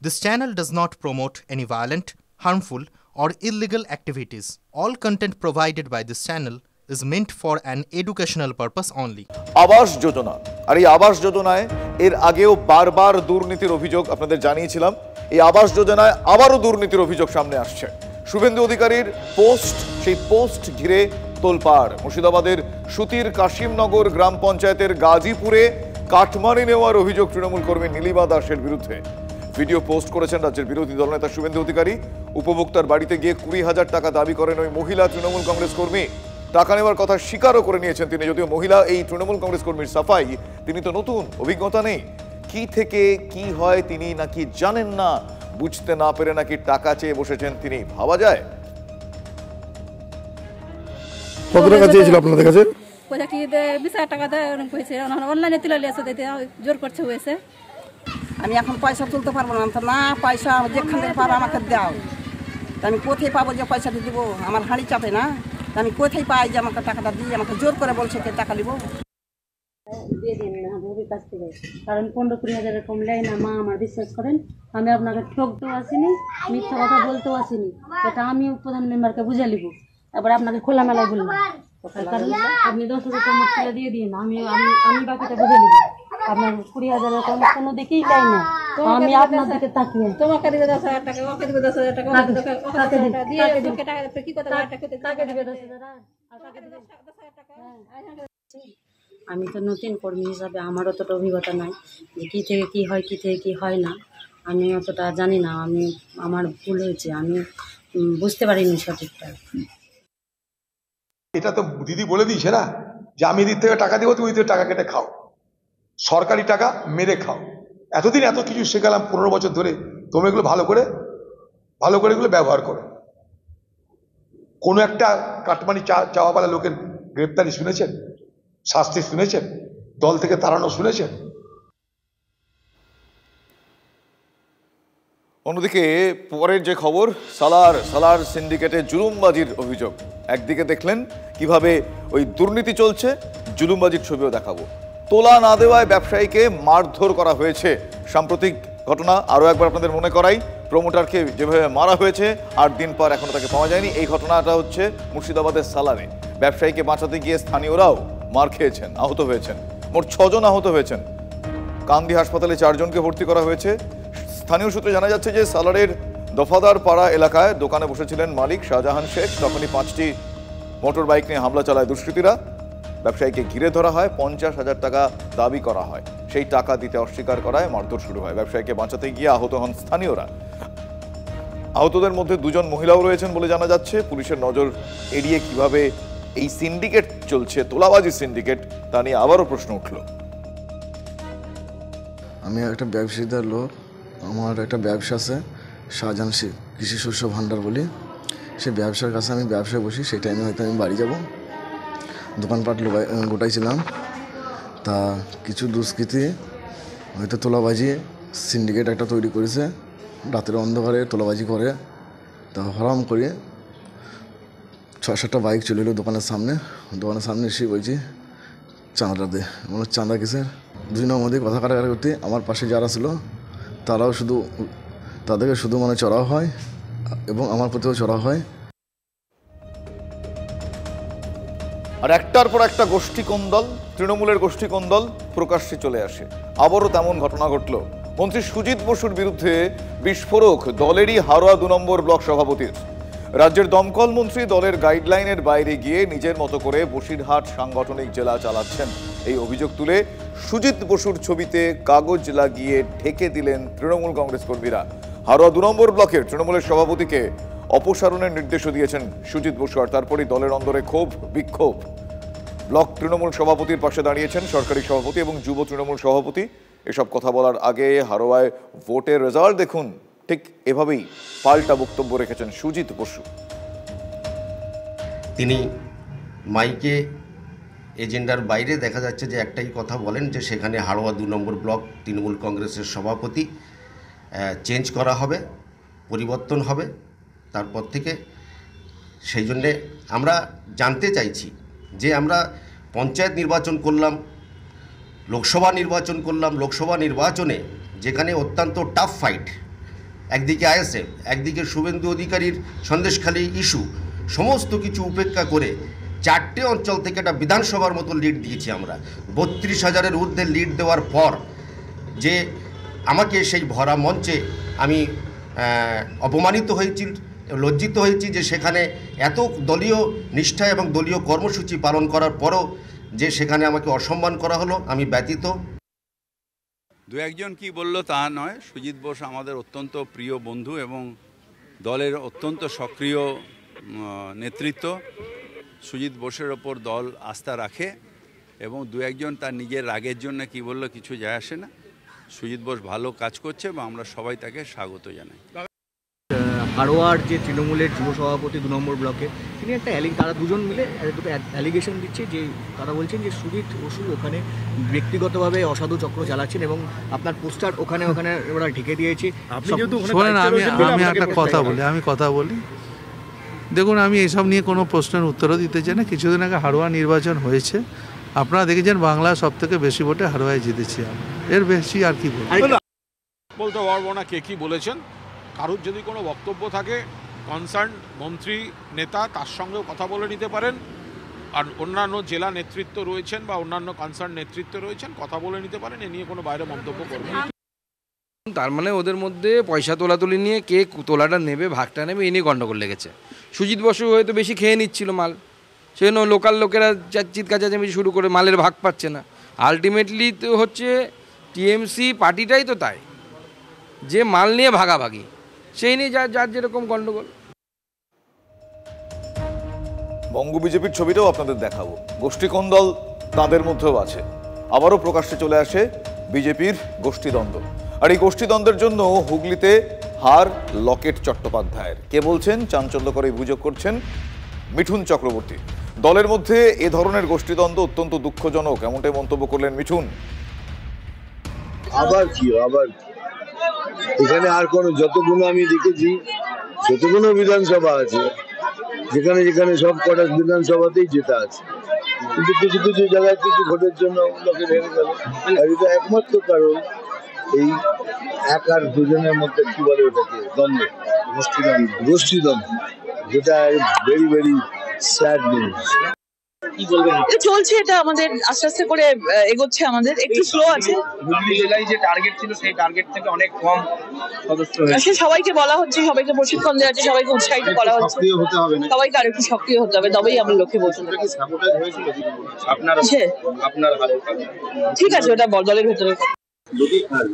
This channel does not promote any violent, harmful, or illegal activities. All content provided by this channel is meant for an educational purpose only. Awas Yojana আর এই আবাস যোজনায় এর আগেও বারবার দুর্নীতির অভিযোগ আপনাদের জানিয়েছিলাম। এই আবাস যোজনায় আবারও দুর্নীতির অভিযোগ সামনে আসছে। শুভেন্দু অধিকারীর পোস্ট, সেই পোস্ট ঘিরে তোলপাড়। মুর্শিদাবাদের সুতির কাশিমনগর গ্রাম পঞ্চায়েতের গাজীপুরে কাটমানি নেওয়ার অভিযোগ তৃণমূল কর্মী নীলিমা দাসের বিরুদ্ধে। ভিডিও পোস্ট করেছেন রাজ্যের বিরোধী দলনেতা শুভেন্দু অধিকারী। উপভোক্তার বাড়িতে গিয়ে 20,000 টাকা দাবি করেন ওই মহিলা তৃণমূল কংগ্রেস কর্মী। টাকা নেওয়ার কথা স্বীকারও করে নিয়েছেন তিনি। যদিও মহিলা এই তৃণমূল কংগ্রেস কর্মীর সাফাই, তিনি তো নতুন, অভিজ্ঞতা নেই, কি থেকে কি হয় তিনি নাকি জানেন না, বুঝতে না পেরে নাকি টাকা চেয়ে বসেছেন তিনি। ভাবা যায়? কত টাকা চেয়েছিল আপনাদের কাছে? পয়সা কি 20,000 টাকা দেয় কইছে, অনলাইনে তুলে লিয়েছে, দিতে জোর করছে হয়েছে। আমি এখন পয়সা তুলতে পারবো না, তো না পয়সা যেখান থেকে পারো আমাকে দাও। তা আমি কোথায় পাবো যে পয়সাটা দিব? আমার হাঁড়ি চাপে না, আমি কোথায় পাই যে আমাকে টাকাটা দিয়ে? আমাকে জোর করে বলছে কে টাকা নিব। দিয়ে দিন না ভবির কাছ থেকে, কারণ 15-20 হাজার এরকম নেয় না মা, আমার বিশ্বাস করেন। আমি আপনাকে ঠকতেও আসিনি, মিথ্যা কথা বলতেও আসিনি, এটা আমি প্রধান মেম্বারকে বুঝে নিব। এবার আপনাকে খোলামেলায় বললাম, কারণ আপনি 10,000 টাকা তুলে দিয়ে দিন, আমি বাকিটা বুঝে নিব। আপনার 20,000 এরকম কোনো দিকেই দেয় না, আমি আপনার দিকে তাকিয়ে তোমাকে দিবে 10,000 টাকা, ওকে দিবে 10,000 টাকা, ওকে দিবে 10,000 টাকা দিয়ে তোকে টাকা কি কথা তাকে দিবে 10,000 আর তাকে দিবে 10,000 টাকা। আমি তো নতুন কর্মী হিসাবে আমার অতটা অভিজ্ঞতা নাই যে কী থেকে কী হয়, কী থেকে কী হয় না, আমি অতটা জানি না। আমার ভুল হয়েছে, আমি বুঝতে পারিনি সঠিকটা। এটা তো দিদি বলে দিয়েছে না যে আমি এদিক থেকে টাকা দেবো, তুমি ওই থেকে টাকা কেটে খাও, সরকারি টাকা মেরে খাও। এতদিন এত কিছু শেখালাম 15 বছর ধরে, তোমরা এগুলো ভালো করে এগুলো ব্যবহার করো। কোনো একটা কাটমানি চাওয়াওয়ালা লোকের গ্রেপ্তারি শুনেছেন? শাস্তি শুনেছেন? দল থেকে তাড়ানো শুনেছেন? অন্যদিকে পরের যে খবর, সালার সিন্ডিকেটে জুলুমবাজির অভিযোগ। একদিকে দেখলেন কিভাবে ওই দুর্নীতি চলছে, জুলুমবাজির ছবিও দেখাবো। তোলা না দেওয়ায় ব্যবসায়ীকে মারধর করা হয়েছে। সাম্প্রতিক ঘটনা আরও একবার আপনাদের মনে করাই। প্রমোটারকে যেভাবে মারা হয়েছে 8 দিন পর এখনো তাকে পাওয়া যায়নি। এই ঘটনাটা হচ্ছে মুর্শিদাবাদের সালারে। ব্যবসায়ীকে বাঁচাতে গিয়ে স্থানীয়রাও মার খেয়েছেন, আহত হয়েছেন। মোট 6 জন আহত হয়েছেন। কান্দি হাসপাতালে 4 জনকে ভর্তি করা হয়েছে। স্থানীয় সূত্রে জানা যাচ্ছে যে সালারের দফাদার পাড়া এলাকায় দোকানে বসেছিলেন মালিক শাহজাহান শেখ। তখনই 5টি মোটর বাইক নিয়ে হামলা চালায় দুষ্কৃতীরা। ব্যবসায়ীকে ঘিরে ধরা হয়, 50,000 টাকা দাবি করা হয়। সেই টাকা দিতে অস্বীকার করায় মারধর শুরু হয়। ব্যবসায়ীকে বাঁচাতে গিয়ে আহত হন স্থানীয়রা। আহতদের মধ্যে 2 জন মহিলাও রয়েছেন বলে জানা যাচ্ছে। পুলিশের নজর এড়িয়ে কিভাবে এই সিন্ডিকেট চলছে, তোলাবাজি সিন্ডিকেট, তা নিয়ে আবারও প্রশ্ন উঠল। আমি একটা ব্যবসায়ীদার লোক, আমার একটা ব্যবসা আছে শাহজাহান কৃষি শস্য ভাণ্ডার বলি। সেই ব্যবসার কাছে আমি ব্যবসায় বসি। সেই টাইমে হয়তো আমি বাড়ি যাব, দোকানপাট গোটাইছিলাম। তা কিছু দুষ্কৃতী হয়তো তোলাবাজি সিন্ডিকেট একটা তৈরি করেছে, রাতের অন্ধকারে তোলাবাজি করে। তা হরাম করে 6-7টা বাইক চলে এলো দোকানের সামনে এসে বলছি চাঁদাটা দে। মানে চাঁদা কিসের? দুজনের মধ্যে কথা কাটাকাটি করতে আমার পাশে যারা ছিল তাদেরকে শুধু মানে চড়াও হয় এবং আমার প্রতিও চড়া হয়। আর একটার পর একটা গোষ্ঠী কোন্দল, তৃণমূলের গোষ্ঠী কোন্দল প্রকাশ্যে চলে আসে। আবারও তেমন ঘটনা ঘটল। মন্ত্রী সুজিত বসুর বিরুদ্ধে বিস্ফোরক দলেরই হারোয়া 2 নম্বর ব্লক সভাপতির। রাজ্যের দমকল মন্ত্রী দলের গাইডলাইনের বাইরে গিয়ে নিজের মতো করে বসিরহাট সাংগঠনিক জেলা চালাচ্ছেন। এই অভিযোগ তুলে সুজিত বসুর ছবিতে কাগজ লাগিয়ে ঢেকে দিলেন তৃণমূল কংগ্রেস কর্মীরা। হারোয়া 2 নম্বর ব্লকের তৃণমূলের সভাপতিকে অপসারণের নির্দেশও দিয়েছেন সুজিত বসু। আর তারপরই দলের অন্দরে ক্ষোভ বিক্ষোভ। ব্লক তৃণমূল সভাপতির পাশে দাঁড়িয়েছেন সরকারি সভাপতি এবং যুব তৃণমূল সভাপতি। এসব কথা বলার আগে হারোয়ায় ভোটের রেজাল্ট দেখুন, ঠিক এভাবেই পাল্টা বক্তব্য রেখেছেন সুজিত বসু। তিনি মাইকে এজেন্ডার বাইরে দেখা যাচ্ছে যে একটাই কথা বলেন যে সেখানে হারোয়া 2 নম্বর ব্লক তৃণমূল কংগ্রেসের সভাপতি চেঞ্জ করা হবে, পরিবর্তন হবে। তারপর থেকে সেই জন্যে আমরা জানতে চাইছি যে আমরা পঞ্চায়েত নির্বাচন করলাম, লোকসভা নির্বাচন করলাম। লোকসভা নির্বাচনে যেখানে অত্যন্ত টাফ ফাইট, একদিকে আইএসএফ, একদিকে শুভেন্দু অধিকারীর সন্দেশখালী ইস্যু, সমস্ত কিছু উপেক্ষা করে 4টে অঞ্চল থেকে একটা বিধানসভার মতো লিড দিয়েছি আমরা। 32,000-এর ঊর্ধ্বে লিড দেওয়ার পর যে আমাকে সেই ভরা মঞ্চে আমি অপমানিত হয়েছি, লজ্জিত হয়েছি যে সেখানে এত দলীয় নিষ্ঠা এবং দলীয় কর্মসূচি পালন করার পরও যে সেখানে আমাকে অসম্মান করা হলো, আমি ব্যথিত। দু একজন কি বলল তা নয়, সুজিত বোস আমাদের অত্যন্ত প্রিয় বন্ধু এবং দলের অত্যন্ত সক্রিয় নেতৃত্ব। সুজিত বোসের ওপর দল আস্থা রাখে এবং দু একজন তার নিজের রাগের জন্য কি বলল কিছু যায় আসে না। সুজিত বোস ভালো কাজ করছে এবং আমরা সবাই তাকে স্বাগত জানাই। হারোয়ার যে তৃণমূলের যুব সভাপতি 2 নম্বর ব্লকে, তিনি একটা তারা দুজন মিলে দুটো অ্যালিগেশন দিচ্ছে যে তারা বলছেন যে সুজিত বসু ওখানে ব্যক্তিগতভাবে অসাধু চক্র চালাচ্ছেন এবং আপনার পোস্টার ওখানে ওরা ঢেকে দিয়েছে। শোনেন, আমি একটা কথা বলি। দেখুন, আমি এসব নিয়ে কোনো প্রশ্নের উত্তরও দিতে চাই না। কিছুদিন আগে হারোয়া নির্বাচন হয়েছে, আপনারা দেখেছেন বাংলা সব থেকে বেশি ভোটে হারোয়ায় জিতেছি আমরা, এর বেশি আর কি বলতে পারবো না কে কি বলেছেন। কারোর যদি কোনো বক্তব্য থাকে কনসার্ন মন্ত্রী নেতা তার সঙ্গেও কথা বলে নিতে পারেন, আর অন্যান্য জেলা নেতৃত্ব রয়েছেন বা অন্যান্য কনসার্ন নেতৃত্ব রয়েছেন, কথা বলে নিতে পারেন। এ নিয়ে কোনো বাইরে মন্তব্য করবেন না। তার মানে ওদের মধ্যে পয়সা তোলাতুলি নিয়ে কে তোলাটা নেবে, ভাগটা নেবে, এই নিয়ে গন্ডগোল লেগেছে। সুজিত বসু হয়তো বেশি খেয়ে নিচ্ছিল মাল, সেজন্য লোকাল লোকেরা চিৎকার চেঁচামেচি শুরু করে মালের ভাগ পাচ্ছে না। আলটিমেটলি তো হচ্ছে টিএমসি পার্টিটাই তো তাই, যে মাল নিয়ে ভাগাভাগি, সেই নিয়ে যার যেরকম গন্ডগোল। বঙ্গ বিজেপির ছবিটাও আপনাদের দেখাবো। গোষ্ঠী কোন্দল তাদের মধ্যেও আছে। আবারও প্রকাশ্যে চলে আসে বিজেপির গোষ্ঠীদ্বন্দ্ব। আর এই গোষ্ঠীদ্বন্দ্বের জন্য হুগলিতে হার লকেট চট্টোপাধ্যায়ের। কে বলছেন? চাঞ্চল্যকর এই অভিযোগ করছেন মিঠুন চক্রবর্তী। দলের মধ্যে এ ধরনের গোষ্ঠীদ্বন্দ্ব অত্যন্ত দুঃখজনক, এমনটাই মন্তব্য করলেন মিঠুন। আবার এখানে আর কোন যতগুলো আমি দেখেছি, যতগুলো বিধানসভা আছে, যেখানে যেখানে সব কটা বিধানসভাতেই জেতা আছে, কিন্তু কিছু কিছু জায়গায় কিছু ভোটের জন্য লোকে ভেঙে গেল। আর এটা একমাত্র কারণ এই এক আর দুজনের মধ্যে কি বলে ওটাকে দ্বন্দ্ব, গোষ্ঠীদ্বন্দ্ব, যেটা ভেরি ভেরি স্যাড নিউজ। চলছে এটা, আমাদের আস্তে আস্তে করে এগোচ্ছে, আমাদের একটু স্লো আছে। হুগলি জেলায় যে টার্গেট ছিল সেই টার্গেট থেকে অনেক কম সদস্য হয়েছে। সে সবাইকে বলা হচ্ছে, সবাইকে প্রশিক্ষণ দেওয়া হচ্ছে, সবাইকে উৎসাহিত করা হচ্ছে, সবাইকে আর একটু সক্রিয় হতে হবে, তবেই আমরা লক্ষ্যে পৌঁছতে পারবো। ঠিক আছে, ওটা দলের ভেতরে।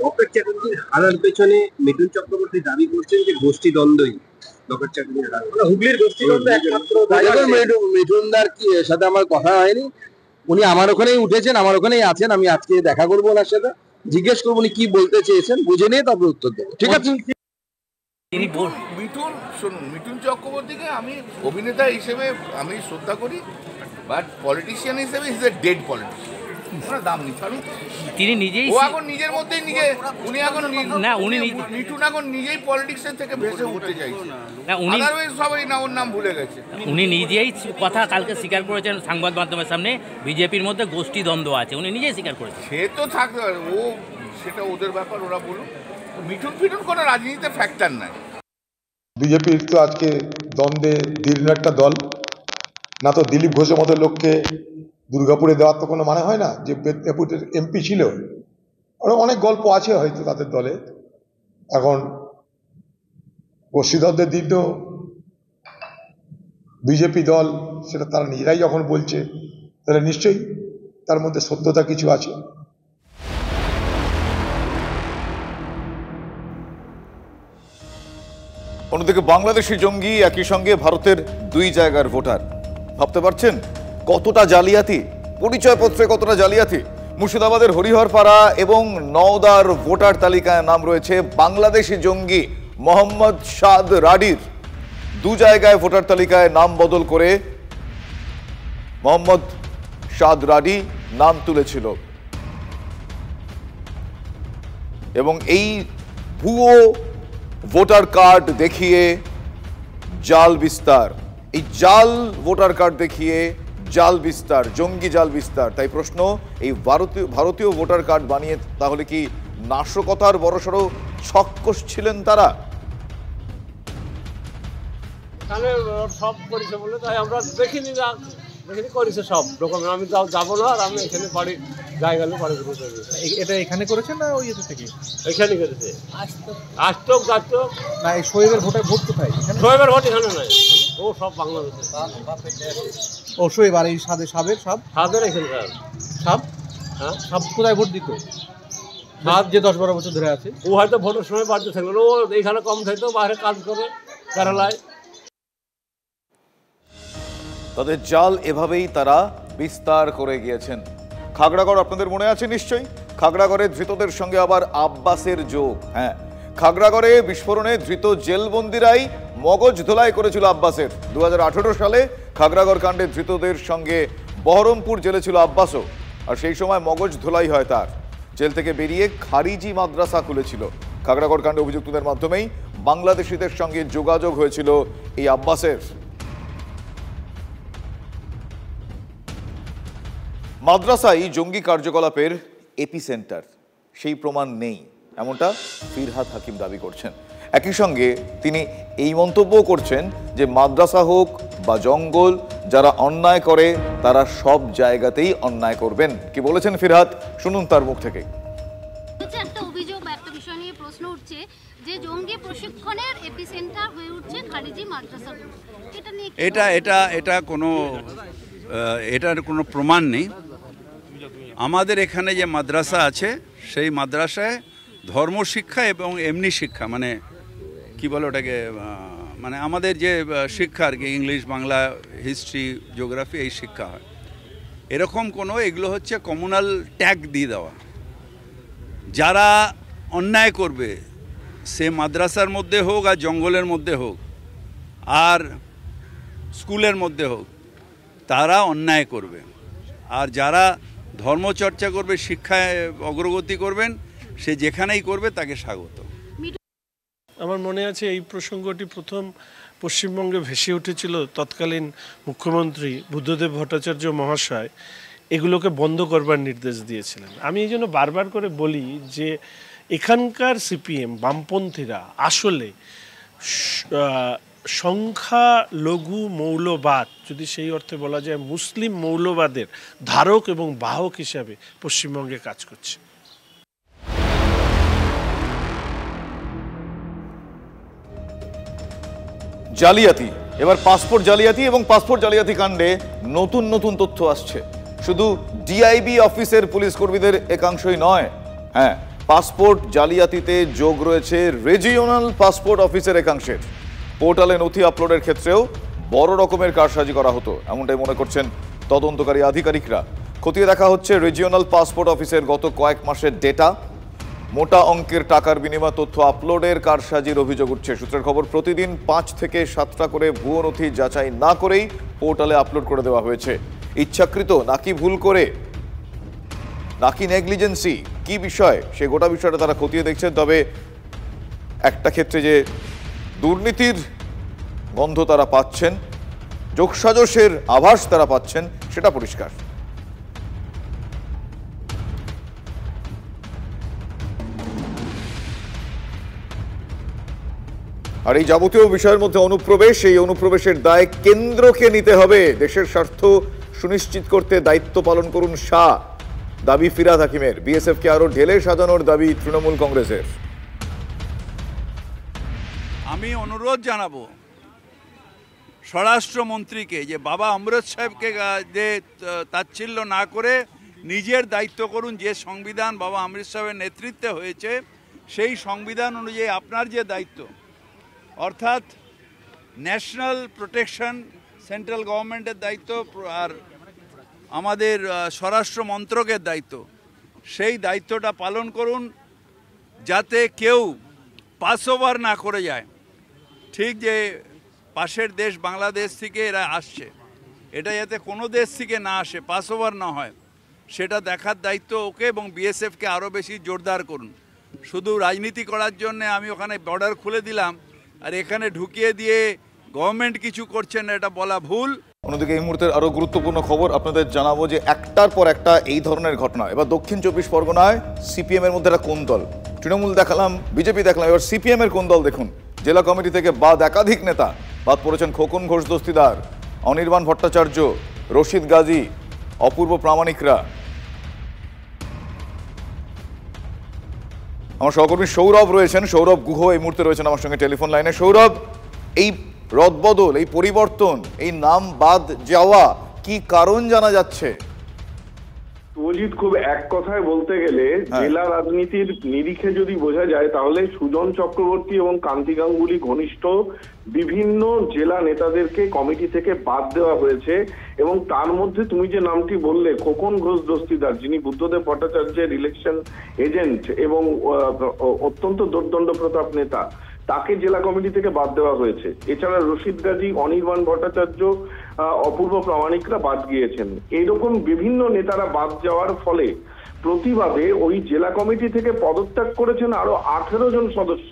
লকেট চ্যাটার্জির হারার পেছনে মিঠুন চক্রবর্তী দাবি করছেন যে গোষ্ঠী দ্বন্দ্বই লকেট চ্যাটার্জির হার। হুগলির গোষ্ঠী দ্বন্দ্ব একমাত্র। মিঠুনদার কি এর সাথে আমার কথা হয়নি, উনি আমার ওখানেই উঠেছেন, আমার ওখানেই আছেন। আমি আজকে দেখা করবো ওনার সাথে, জিজ্ঞেস করবো উনি কি বলতে চেয়েছেন, বুঝে নিয়ে তারপর উত্তর দেবো। ঠিক আছে। মিঠুন চক্রবর্তীকে আমি অভিনেতা হিসেবে আমি শ্রদ্ধা করি, বাট পলিটিশিয়ান হিসেবে ইজ এ ডেড পলিটিশিয়ান। দাম নিচ্ছি তিনি নিজেই, ও এখন নিজের মধ্যেই উনি এখন না, উনি মিঠুন এখন নিজেই পলিটিক্সের থেকে ভেসে উঠতে চাইছেন না, উনি সবাই না ওর নাম ভুলে গেছে। উনি নিজেই কথা কালকে স্বীকার করেছেন সংবাদ মাধ্যমের সামনে, বিজেপির মধ্যে গোষ্ঠী দ্বন্দ্ব আছে, উনি নিজেই স্বীকার করেছেন। সে তো থাকতে পারে, ও সেটা ওদের ব্যাপার, ওরা বলুন। মিঠুন কোনো রাজনীতিতে ফ্যাক্টর নাই। বিজেপির তো আজকে দ্বন্দ্বে দীর্ঘ একটা দল, না তো দিলীপ ঘোষের মতো লোককে দুর্গাপুরে দেওয়ার তো কোনো মানে হয় না, যে ডেপুটি এমপি ছিল। আরও অনেক গল্প আছে হয়তো তাদের দলে। এখন গোষ্ঠীদ্বন্দ্বের দিন তো বিজেপি দল, সেটা তারা নিজেরাই যখন বলছে, তাহলে নিশ্চয়ই তার মধ্যে সত্যতা কিছু আছে। অন্যদিকে বাংলাদেশি জঙ্গি, একই সঙ্গে ভারতের 2 জায়গার ভোটার। ভাবতে পারছেন কতটা জালিয়াতি, পরিচয়পত্রে কতটা জালিয়াতি। মুর্শিদাবাদের হরিহরপাড়া এবং নওদার ভোটার তালিকায় নাম রয়েছে বাংলাদেশি জঙ্গি মোহাম্মদ সাদ রাডির। 2 জায়গায় ভোটার তালিকায় নাম বদল করে মোহাম্মদ সাদ রাডি নাম তুলেছিল এবং এই ভুয়ো ভোটার কার্ড দেখিয়ে জাল বিস্তার, এই জাল ভোটার কার্ড দেখিয়ে জাল বিস্তার, জঙ্গি জাল বিস্তার। তাই প্রশ্ন, এই ভারতীয় ভোটার কার্ড বানিয়ে তাহলে কি নাশকতার বড়সড় ছক কষছিলেন তারা? তাহলে সব করেছে বলে তাই আমরা দেখিনি করেছে সব ডকুমেন্ট। আমি যাবো না, আর আমি এখানে বাড়ি যাই গেলে বাড়ি ঘুরে যাবো। এটা এখানে করেছেন না ওই থেকে? এখানে করেছে, আসতক যাচ্তক না। এই শোয়েবের ভোট কোথায়? শোয়েবের ভোট এখানে নাই, ও সব বাংলাদেশে। ও শোয়েব আর এই সাবের এখানকার সাব, হ্যাঁ সাব কোথায় ভোট দিত? সাব যে 10-12 বছর ধরে আছে, ও হয়তো ভোটের সময় বাড়তে থাকলো, ও এইখানে কম থাকতো, বাইরে কাজ করে কেরালায়। তাদের জাল এভাবেই তারা বিস্তার করে গিয়েছেন। খাগড়াগড় আপনাদের মনে আছে নিশ্চয়ই, খাগড়াগড়ে ধৃতদের সঙ্গে আবার আব্বাসের যোগ। হ্যাঁ, খাগড়াগড়ে বিস্ফোরণে ধৃত জেলবন্দিরাই মগজ ধোলাই করেছিল আব্বাসের। 2018 সালে খাগড়াগড় কাণ্ডে ধৃতদের সঙ্গে বহরমপুর জেলে ছিল আব্বাসও, আর সেই সময় মগজ ধোলাই হয় তার। জেল থেকে বেরিয়ে খারিজি মাদ্রাসা খুলেছিল। খাগড়াগড় কাণ্ডে অভিযুক্তদের মাধ্যমেই বাংলাদেশিদের সঙ্গে যোগাযোগ হয়েছিল এই আব্বাসের। মাদ্রাসাই জঙ্গি কার্যকলাপের এপিসেন্টার, সেই প্রমাণ নেই, এমনটা ফিরহাদ হাকিম দাবি করছেন। একই সঙ্গে তিনি এই মন্তব্যও করছেন যে মাদ্রাসা হোক বা জঙ্গল, যারা অন্যায় করে তারা সব জায়গাতেই অন্যায় করবেন। কি বলেছেন ফিরহাদ, শুনুন তার মুখ থেকে। একটা অভিযোগ বা একটা বিষয় নিয়ে প্রশ্ন উঠছে যে জঙ্গি প্রশিক্ষণের এপিসেন্টার হয়ে উঠছে খারিজি মাদ্রাসাগুলো, এটা নিয়ে এটা এটার কোনো প্রমাণ নেই। আমাদের এখানে যে মাদ্রাসা আছে সেই মাদ্রাসায় ধর্মশিক্ষা এবং এমনি শিক্ষা, মানে কি বলে ওটাকে, মানে আমাদের যে শিক্ষা আর কি, ইংলিশ, বাংলা, হিস্ট্রি, জিওগ্রাফি, এই শিক্ষা হয়। এরকম কোনো, এগুলো হচ্ছে কমিউনাল ট্যাগ দিয়ে দেওয়া। যারা অন্যায় করবে, সে মাদ্রাসার মধ্যে হোক আর জঙ্গলের মধ্যে হোক আর স্কুলের মধ্যে হোক, তারা অন্যায় করবে। আর যারা ধর্মচর্চা করবে, শিক্ষায় অগ্রগতি করবেন, সে যেখানেই করবে তাকে স্বাগত। আমার মনে আছে এই প্রসঙ্গটি প্রথম পশ্চিমবঙ্গে ভেসে উঠেছিল তৎকালীন মুখ্যমন্ত্রী বুদ্ধদেব ভট্টাচার্য মহাশয় এগুলোকে বন্ধ করবার নির্দেশ দিয়েছিলেন। আমি এই জন্য বারবার করে বলি যে এখানকার সিপিএম বামপন্থীরা আসলে সংখ্যালঘু মৌলবাদ, যদি সেই অর্থে বলা যায় মুসলিম মৌলবাদের ধারক এবং বাহক হিসাবে পশ্চিমবঙ্গে কাজ করছে। জালিয়াতি, এবার পাসপোর্ট জালিয়াতি এবং পাসপোর্ট জালিয়াতি কাণ্ডে নতুন নতুন তথ্য আসছে। শুধু ডিআইবি অফিসের পুলিশ কর্মীদের একাংশই নয়, হ্যাঁ, পাসপোর্ট জালিয়াতিতে যোগ রয়েছে রিজিওনাল পাসপোর্ট অফিসের একাংশের। পোর্টালে নথি আপলোডের ক্ষেত্রেও বড় রকমের কারসাজি করা হতো, এমনটাই মনে করছেন তদন্তকারী আধিকারিকরা। খতিয়ে দেখা হচ্ছে রিজিওনাল পাসপোর্ট অফিসের গত কয়েক মাসের ডেটা। মোটা অঙ্কের টাকার বিনিময়ে তথ্য আপলোডের কারসাজির অভিযোগ উঠছে। সূত্রের খবর, প্রতিদিন 5 থেকে 7টা করে ভুয়ো নথি যাচাই না করেই পোর্টালে আপলোড করে দেওয়া হয়েছে। ইচ্ছাকৃত নাকি ভুল করে, নাকি নেগলিজেন্সি, কি বিষয়, সে গোটা বিষয়টা তারা খতিয়ে দেখছেন। তবে একটা ক্ষেত্রে যে দুর্নীতির গন্ধ তারা পাচ্ছেন, যোগসাজশের আভাস তারা পাচ্ছেন, সেটা পরিষ্কার। আর এই যাবতীয় বিষয়ের মধ্যে অনুপ্রবেশ, এই অনুপ্রবেশের দায় কেন্দ্রকে নিতে হবে। দেশের স্বার্থ সুনিশ্চিত করতে দায়িত্ব পালন করুন শাহ, দাবি ফিরহাদ হাকিমের। বিএসএফকে আরো ঢেলে সাজানোর দাবি তৃণমূল কংগ্রেসের। আমি অনুরোধ জানাবো স্বরাষ্ট্রমন্ত্রীকে যে বাবা অমৃত সাহেবকে যে তাচ্ছিল্য না করে নিজের দায়িত্ব করুন। যে সংবিধান বাবা অমৃত সাহেবের নেতৃত্বে হয়েছে, সেই সংবিধান অনুযায়ী আপনার যে দায়িত্ব, অর্থাৎ ন্যাশনাল প্রোটেকশন সেন্ট্রাল গভর্নমেন্টের দায়িত্ব আর আমাদের স্বরাষ্ট্র মন্ত্রকের দায়িত্ব, সেই দায়িত্বটা পালন করুন, যাতে কেউ পাস ওভার না করে যায়। ঠিক যে পাশের দেশ বাংলাদেশ থেকে এরা আসছে, এটা যাতে কোনো দেশ থেকে না আসে, পাস ওভার না হয়, সেটা দেখার দায়িত্ব ওকে এবং বিএসএফকে আরও বেশি জোরদার করুন। শুধু রাজনীতি করার জন্য আমি ওখানে বর্ডার খুলে দিলাম আর এখানে ঢুকিয়ে দিয়ে গভর্নমেন্ট কিছু করছেন, এটা বলা ভুল। অন্যদিকে এই মুহূর্তের আরো গুরুত্বপূর্ণ খবর আপনাদের জানাবো যে একটার পর একটা এই ধরনের ঘটনা। এবার দক্ষিণ 24 পরগনায় সিপিএম এর মধ্যে একটা কোন দল, তৃণমূল দেখালাম, বিজেপি দেখলাম, এবার সিপিএম এর কোন দল দেখুন। জেলা কমিটি থেকে বাদ একাধিক নেতা, বাদ পড়েছেন খোকন ঘোষ দস্তিদার, অনির্বাণ ভট্টাচার্য, রশিদ গাজী, অপূর্ব প্রামাণিকরা। আমার সহকর্মী সৌরভ রয়েছেন, সৌরভ গুহ এই মুহূর্তে রয়েছেন আমার সঙ্গে টেলিফোন লাইনে। সৌরভ, এই রদবদল, এই পরিবর্তন, এই নাম বাদ যাওয়া, কি কারণ জানা যাচ্ছে? অজিত, খুব এক কথায় বলতে গেলে জেলা রাজনীতির নিরিখে যদি বোঝা যায় তাহলে সুজন চক্রবর্তী এবং কান্তি গাঙ্গুলি ঘনিষ্ঠ বিভিন্ন জেলা নেতাদেরকে কমিটি থেকে বাদ দেওয়া হয়েছে এবং তার মধ্যে তুমি যে নামটি বললে খোকন ঘোষ দস্তিদার, যিনি বুদ্ধদেব ভট্টাচার্যের ইলেকশন এজেন্ট এবং অত্যন্ত দুর্দণ্ড প্রতাপ নেতা, তাকে জেলা কমিটি থেকে বাদ দেওয়া হয়েছে। এছাড়া রশিদ গাজী, অনির্বাণ ভট্টাচার্য, অপূর্ব প্রামাণিকরা বাদ গিয়েছেন। এইরকম বিভিন্ন নেতারা বাদ যাওয়ার ফলে প্রতিবাদে ওই জেলা কমিটি থেকে পদত্যাগ করেছেন আরো 18 জন সদস্য।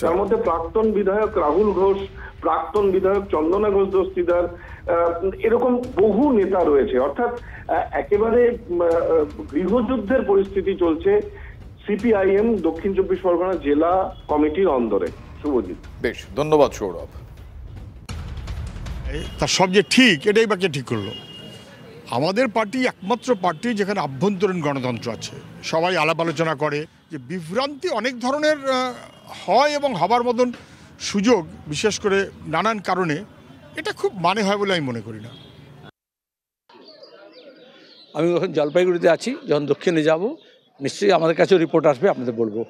তার মধ্যে প্রাক্তন বিধায়ক রাহুল ঘোষ, প্রাক্তন বিধায়ক চন্দনা ঘোষ দস্তিদার, এরকম বহু নেতা রয়েছে। অর্থাৎ একেবারে গৃহযুদ্ধের পরিস্থিতি চলছে সিপিআইএম দক্ষিণ চব্বিশ পরগনা জেলা কমিটির অন্দরে। শুভজিৎ, বেশ, ধন্যবাদ সৌরভ। তার সব যে ঠিক, এটাই বাকি ঠিক করলো। আমাদের পার্টি একমাত্র পার্টি যেখানে আভ্যন্তরীণ গণতন্ত্র আছে, সবাই আলাপ আলোচনা করে। যে বিভ্রান্তি অনেক ধরনের হয় এবং হবার মতন সুযোগ, বিশেষ করে নানান কারণে, এটা খুব মানে হয় বলে আমি মনে করি না। আমি এখন জলপাইগুড়িতে আছি, যখন দক্ষিণে যাব নিশ্চয়ই আমাদের কাছেও রিপোর্ট আসবে, আপনাদের বলবো।